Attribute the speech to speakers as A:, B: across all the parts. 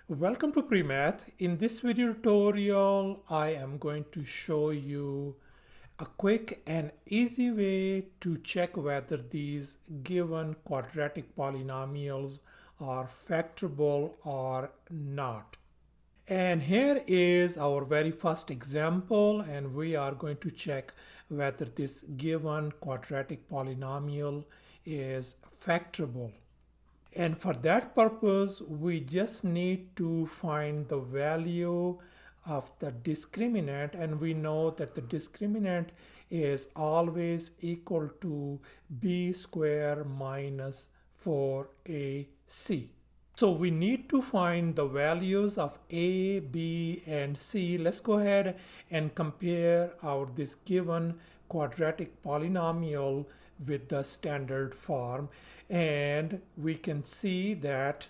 A: Welcome to PreMath. In this video tutorial, I am going to show you a quick and easy way to check whether these given quadratic polynomials are factorable or not. And here is our very first example, and we are going to check whether this given quadratic polynomial is factorable. And for that purpose, we just need to find the value of the discriminant, and we know that the discriminant is always equal to b square minus 4ac. So we need to find the values of a, b, and c. Let's go ahead and compare our this given quadratic polynomial with the standard form, and we can see that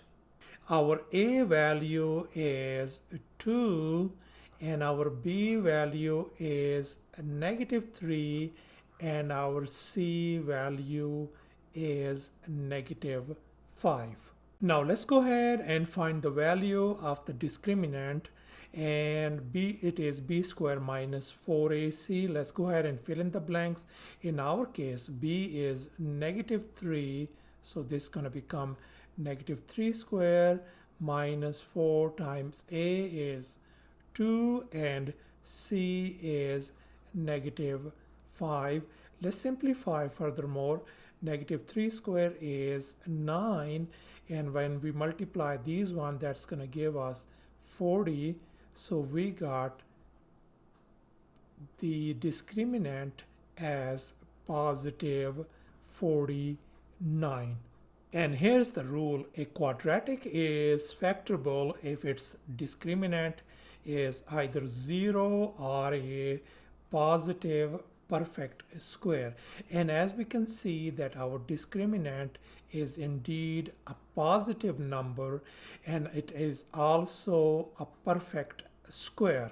A: our a value is 2 and our b value is -3 and our c value is -5. Now let's go ahead and find the value of the discriminant, and it is b square minus 4ac. Let's go ahead and fill in the blanks. In our case, b is -3, so this is going to become -3 square minus 4 times a is 2 and c is -5. Let's simplify furthermore. -3 square is 9, and when we multiply these one, that's going to give us 40. So we got the discriminant as positive 49. And here's the rule: a quadratic is factorable if its discriminant is either 0 or a positive perfect square. And as we can see that our discriminant is indeed a positive number, and it is also a perfect square.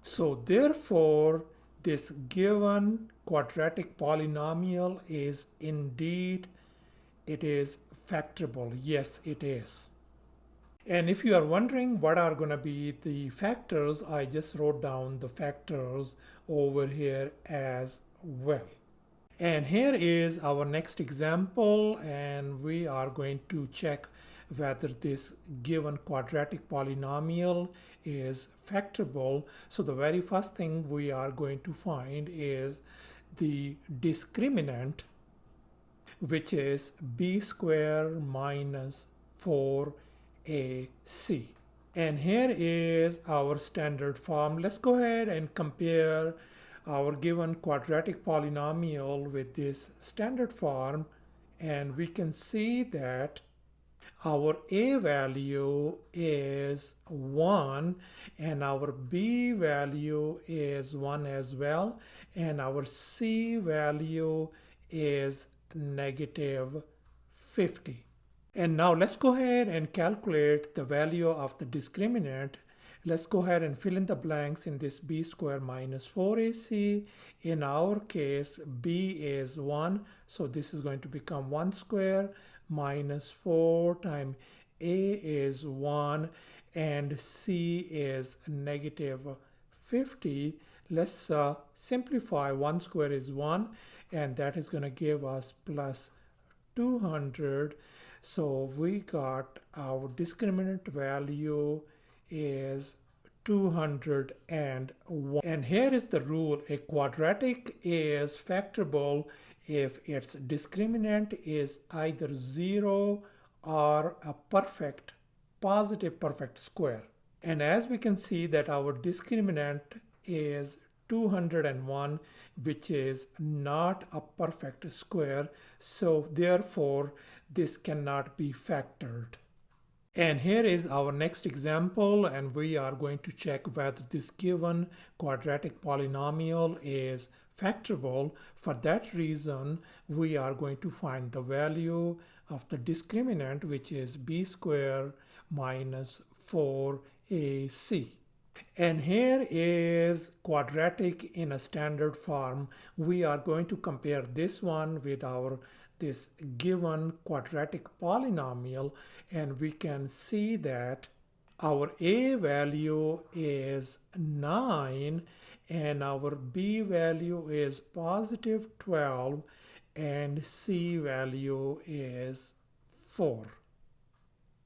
A: So therefore, this given quadratic polynomial is indeed, it is factorable. Yes, it is. And if you are wondering what are going to be the factors, I just wrote down the factors over here as well. And here is our next example, and we are going to check whether this given quadratic polynomial is factorable. So the very first thing we are going to find is the discriminant, which is b square minus 4ac. And here is our standard form. Let's go ahead and compare our given quadratic polynomial with this standard form, and we can see that our a value is 1 and our b value is 1 as well, and our c value is -50. And now let's go ahead and calculate the value of the discriminant. Let's go ahead and fill in the blanks in this b square minus 4ac. In our case, b is 1, so this is going to become 1 square minus 4 times a is 1 and c is -50. Let's simplify. 1 square is 1, and that is going to give us plus 200. So we got our discriminant value is 201. And here is the rule: a quadratic is factorable if its discriminant is either 0 or a positive perfect square. And as we can see that our discriminant is 201, which is not a perfect square, so therefore this cannot be factored. And here is our next example, and we are going to check whether this given quadratic polynomial is factorable. For that reason, we are going to find the value of the discriminant, which is b square minus 4ac. And here is quadratic in a standard form. We are going to compare this one with this given quadratic polynomial, and we can see that Our A value is 9 and our B value is positive 12 and C value is 4.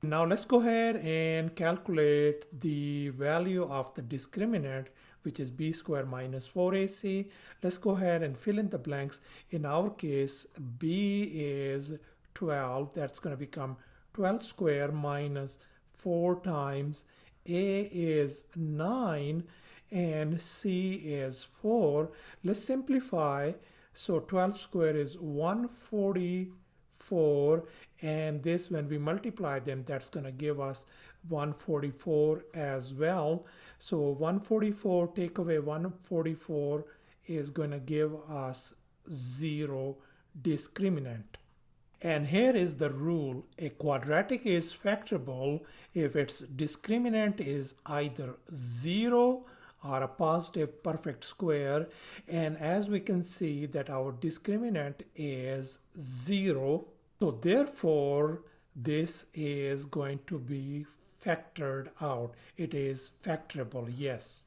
A: Now let's go ahead and calculate the value of the discriminant, which is b squared minus 4ac. Let's go ahead and fill in the blanks. In our case, b is 12. That's going to become 12 squared minus 4 times a is 9 and c is 4. Let's simplify. So 12 squared is 144, and this, when we multiply them, that's going to give us 144 as well. So 144 take away 144 is going to give us 0 discriminant. And here is the rule: a quadratic is factorable if its discriminant is either 0 or a positive perfect square. And as we can see that our discriminant is 0, so therefore this is going to be factored out. It is factorable, yes.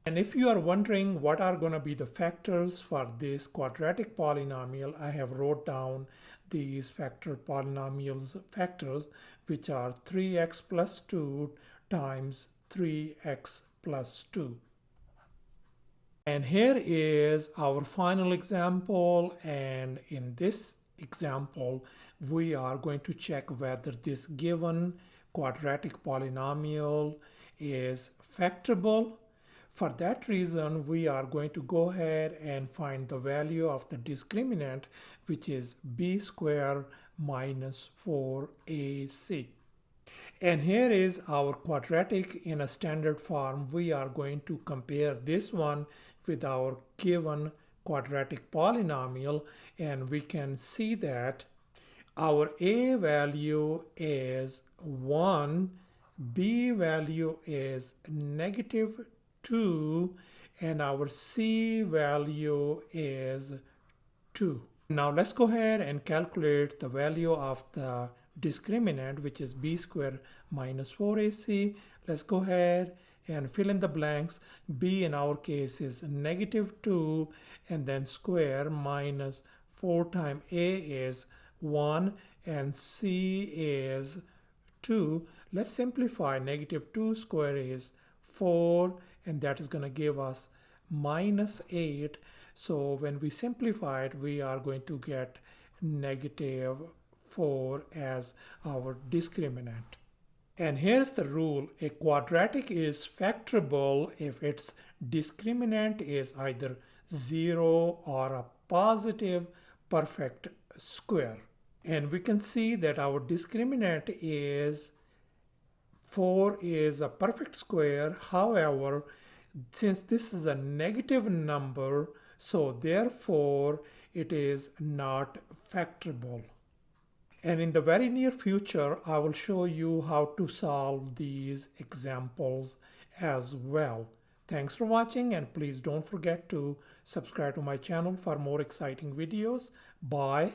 A: And if you are wondering what are going to be the factors for this quadratic polynomial, I have wrote down these factor polynomials factors, which are 3x plus 2 times 3x plus 2. And here is our final example, and in this example we are going to check whether this given quadratic polynomial is factorable. For that reason, we are going to go ahead and find the value of the discriminant, which is b squared minus 4ac. And here is our quadratic in a standard form. We are going to compare this one with our given quadratic polynomial, and we can see that our a value is 1, b value is negative 2, and our c value is 2. Now let's go ahead and calculate the value of the discriminant, which is b squared minus 4ac. Let's go ahead and fill in the blanks. B in our case is negative 2, and then square minus 4 times a is 1 and c is 2. Let's simplify. Negative 2 square is 4, and that is going to give us minus 8. So when we simplify it, we are going to get negative 4 as our discriminant. And here's the rule: a quadratic is factorable if its discriminant is either 0 or a positive perfect square. And we can see that our discriminant is 4 is a perfect square. However, since this is a negative number, so therefore it is not factorable. And in the very near future, I will show you how to solve these examples as well. Thanks for watching, and please don't forget to subscribe to my channel for more exciting videos. Bye.